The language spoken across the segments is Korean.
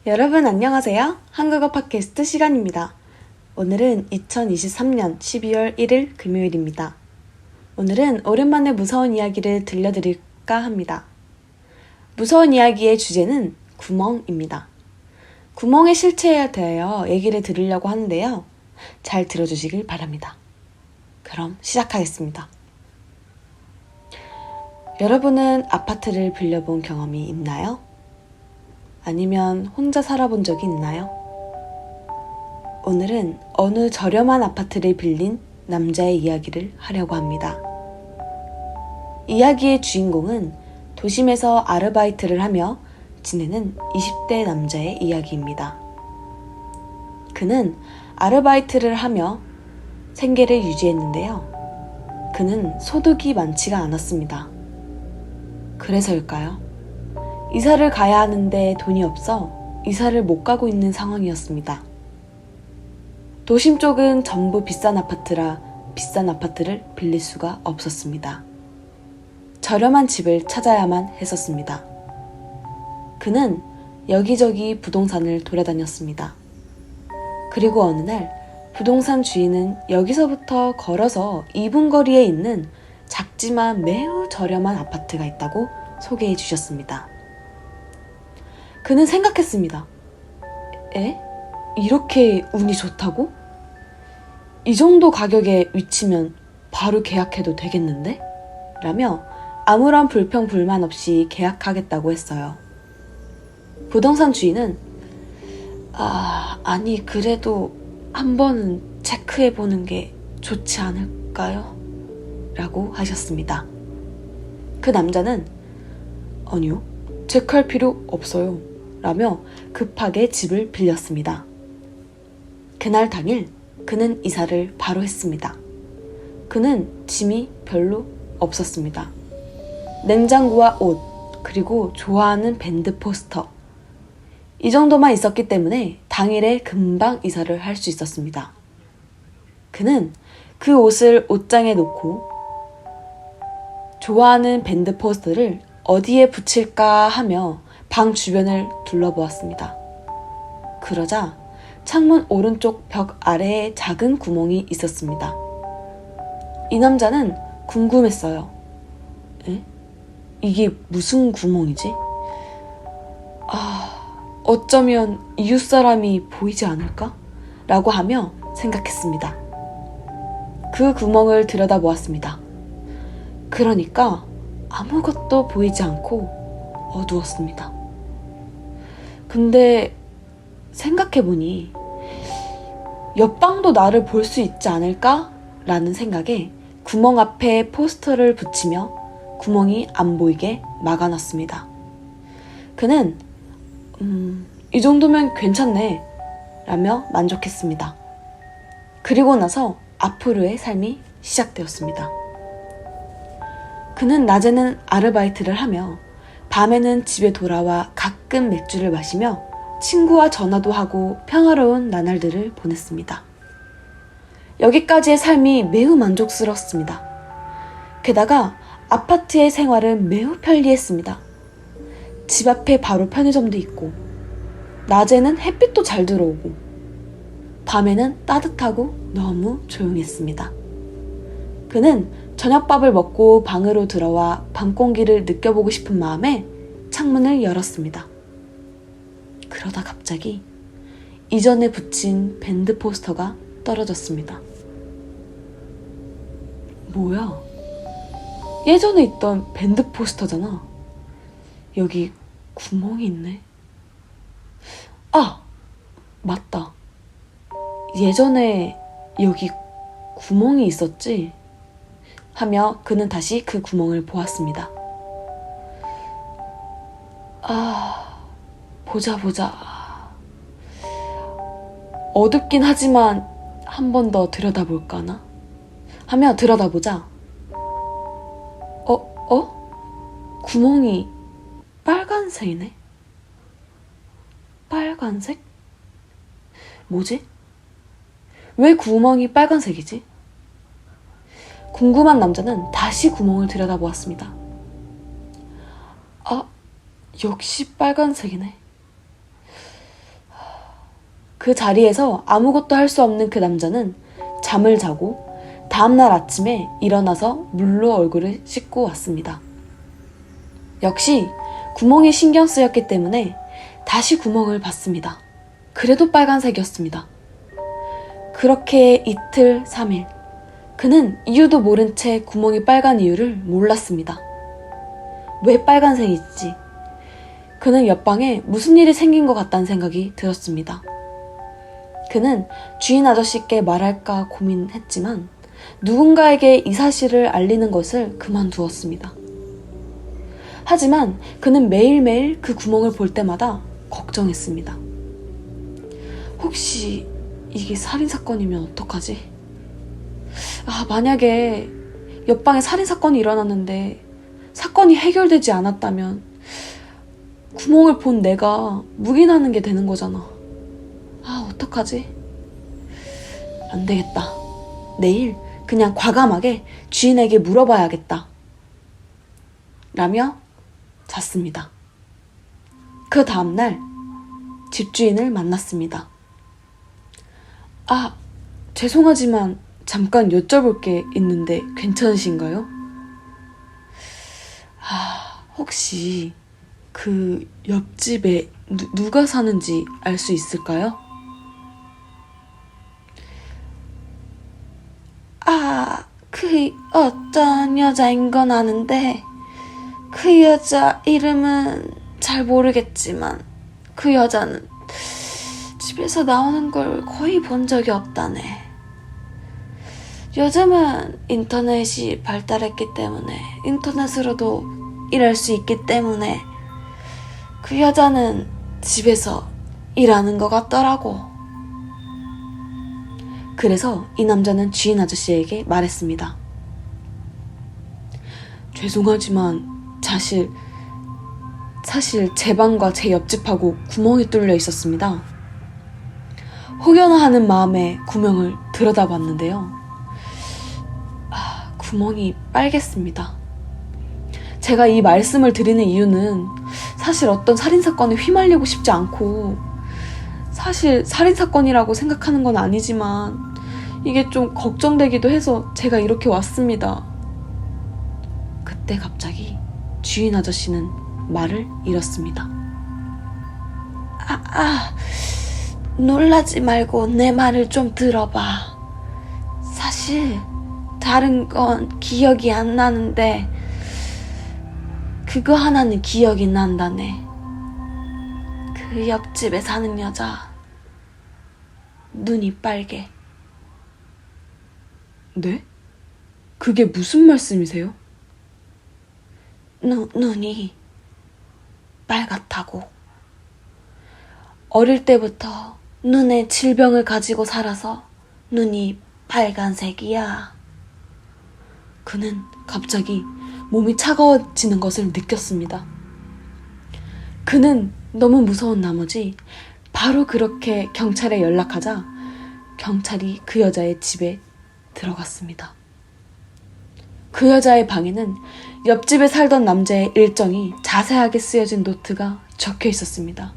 여러분 안녕하세요. 한국어 팟캐스트 시간입니다. 오늘은 2023년 12월 1일 금요일입니다. 오늘은 오랜만에 무서운 이야기를 들려드릴까 합니다. 무서운 이야기의 주제는 구멍입니다. 구멍의 실체에 대하여 얘기를 들으려고 하는데요. 잘 들어주시길 바랍니다. 그럼 시작하겠습니다. 여러분은 아파트를 빌려본 경험이 있나요? 아니면 혼자 살아본 적이 있나요? 오늘은 어느 저렴한 아파트를 빌린 남자의 이야기를 하려고 합니다. 이야기의 주인공은 도심에서 아르바이트를 하며 지내는 20대 남자의 이야기입니다. 그는 아르바이트를 하며 생계를 유지했는데요. 그는 소득이 많지가 않았습니다. 그래서일까요? 이사를 가야 하는데 돈이 없어 이사를 못 가고 있는 상황이었습니다. 도심 쪽은 전부 비싼 아파트라 비싼 아파트를 빌릴 수가 없었습니다. 저렴한 집을 찾아야만 했었습니다. 그는 여기저기 부동산을 돌아다녔습니다. 그리고 어느 날 부동산 주인은 여기서부터 걸어서 2분 거리에 있는 작지만 매우 저렴한 아파트가 있다고 소개해 주셨습니다. 그는 생각했습니다. 이렇게 운이 좋다고? 이 정도 가격의 위치면 바로 계약해도 되겠는데? 라며 아무런 불평 불만 없이 계약하겠다고 했어요. 부동산 주인은 아니 그래도 한 번은 체크해보는 게 좋지 않을까요? 라고 하셨습니다. 그 남자는 아니요, 체크할 필요 없어요 라며 급하게 집을 빌렸습니다. 그날 당일 그는 이사를 바로 했습니다. 그는 짐이 별로 없었습니다. 냉장고와 옷, 그리고 좋아하는 밴드 포스터, 이 정도만 있었기 때문에 당일에 금방 이사를 할 수 있었습니다. 그는 그 옷을 옷장에 놓고 좋아하는 밴드 포스터를 어디에 붙일까 하며 방 주변을 둘러보았습니다. 그러자 창문 오른쪽 벽 아래에 작은 구멍이 있었습니다. 이 남자는 궁금했어요. 이게 무슨 구멍이지? 어쩌면 이웃사람이 보이지 않을까? 라고 하며 생각했습니다. 그 구멍을 들여다보았습니다. 그러니까 아무것도 보이지 않고 어두웠습니다. 근데 생각해보니 옆방도 나를 볼 수 있지 않을까? 라는 생각에 구멍 앞에 포스터를 붙이며 구멍이 안 보이게 막아놨습니다. 그는 이 정도면 괜찮네 라며 만족했습니다. 그리고 나서 앞으로의 삶이 시작되었습니다. 그는 낮에는 아르바이트를 하며 밤에는 집에 돌아와 가끔 맥주를 마시며 친구와 전화도 하고 평화로운 나날들을 보냈습니다. 여기까지의 삶이 매우 만족스러웠습니다. 게다가 아파트의 생활은 매우 편리했습니다. 집 앞에 바로 편의점도 있고, 낮에는 햇빛도 잘 들어오고, 밤에는 따뜻하고 너무 조용했습니다. 그는 저녁밥을 먹고 방으로 들어와 밤 공기를 느껴보고 싶은 마음에 창문을 열었습니다. 그러다 갑자기 이전에 붙인 밴드 포스터가 떨어졌습니다. 뭐야? 예전에 있던 밴드 포스터잖아. 여기 구멍이 있네. 맞다. 예전에 여기 구멍이 있었지? 하며 그는 다시 그 구멍을 보았습니다. 보자. 어둡긴 하지만 한 번 더 들여다볼까나? 하며 들여다보자. 구멍이 빨간색이네? 빨간색? 뭐지? 왜 구멍이 빨간색이지? 궁금한 남자는 다시 구멍을 들여다보았습니다. 역시 빨간색이네. 그 자리에서 아무것도 할 수 없는 그 남자는 잠을 자고 다음날 아침에 일어나서 물로 얼굴을 씻고 왔습니다. 역시 구멍이 신경 쓰였기 때문에 다시 구멍을 봤습니다. 그래도 빨간색이었습니다. 그렇게 이틀, 3일. 그는 이유도 모른 채 구멍이 빨간 이유를 몰랐습니다. 왜 빨간색이지? 그는 옆방에 무슨 일이 생긴 것 같다는 생각이 들었습니다. 그는 주인 아저씨께 말할까 고민했지만 누군가에게 이 사실을 알리는 것을 그만두었습니다. 하지만 그는 매일매일 그 구멍을 볼 때마다 걱정했습니다. 혹시 이게 살인사건이면 어떡하지? 만약에 옆방에 살인사건이 일어났는데 사건이 해결되지 않았다면 구멍을 본 내가 묵인하는 게 되는 거잖아. 어떡하지? 안 되겠다. 내일 그냥 과감하게 주인에게 물어봐야겠다. 라며 잤습니다. 그 다음날 집주인을 만났습니다. 죄송하지만 잠깐 여쭤볼 게 있는데 괜찮으신가요? 혹시 그 옆집에 누가 사는지 알 수 있을까요? 그 어떤 여자인 건 아는데 그 여자 이름은 잘 모르겠지만 그 여자는 집에서 나오는 걸 거의 본 적이 없다네. 요즘은 인터넷이 발달했기 때문에 인터넷으로도 일할 수 있기 때문에 그 여자는 집에서 일하는 것 같더라고. 그래서 이 남자는 주인 아저씨에게 말했습니다. 죄송하지만 사실 제 방과 제 옆집하고 구멍이 뚫려 있었습니다. 혹여나 하는 마음에 구멍을 들여다봤는데요. 구멍이 빨갰습니다. 제가 이 말씀을 드리는 이유는 사실 어떤 살인사건에 휘말리고 싶지 않고 사실 살인사건이라고 생각하는 건 아니지만 이게 좀 걱정되기도 해서 제가 이렇게 왔습니다. 그때 갑자기 주인 아저씨는 말을 잃었습니다. 놀라지 말고 내 말을 좀 들어봐. 사실 다른 건 기억이 안 나는데 그거 하나는 기억이 난다네. 그 옆집에 사는 여자 눈이 빨개. 네? 그게 무슨 말씀이세요? 눈이 빨갛다고. 어릴 때부터 눈에 질병을 가지고 살아서 눈이 빨간색이야. 그는 갑자기 몸이 차가워지는 것을 느꼈습니다. 그는 너무 무서운 나머지 바로 그렇게 경찰에 연락하자 경찰이 그 여자의 집에 들어갔습니다. 그 여자의 방에는 옆집에 살던 남자의 일정이 자세하게 쓰여진 노트가 적혀 있었습니다.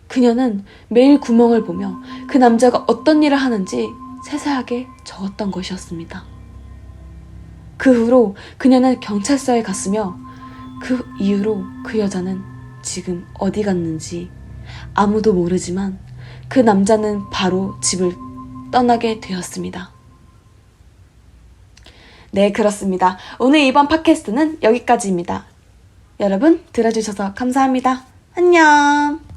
그녀는 매일 구멍을 보며 그 남자가 어떤 일을 하는지 세세하게 적었던 것이었습니다. 그 후로 그녀는 경찰서에 갔으며 그 이후로 그 여자는 지금 어디 갔는지 아무도 모르지만 그 남자는 바로 집을 떠나게 되었습니다. 네, 그렇습니다. 오늘 이번 팟캐스트는 여기까지입니다. 여러분 들어주셔서 감사합니다. 안녕.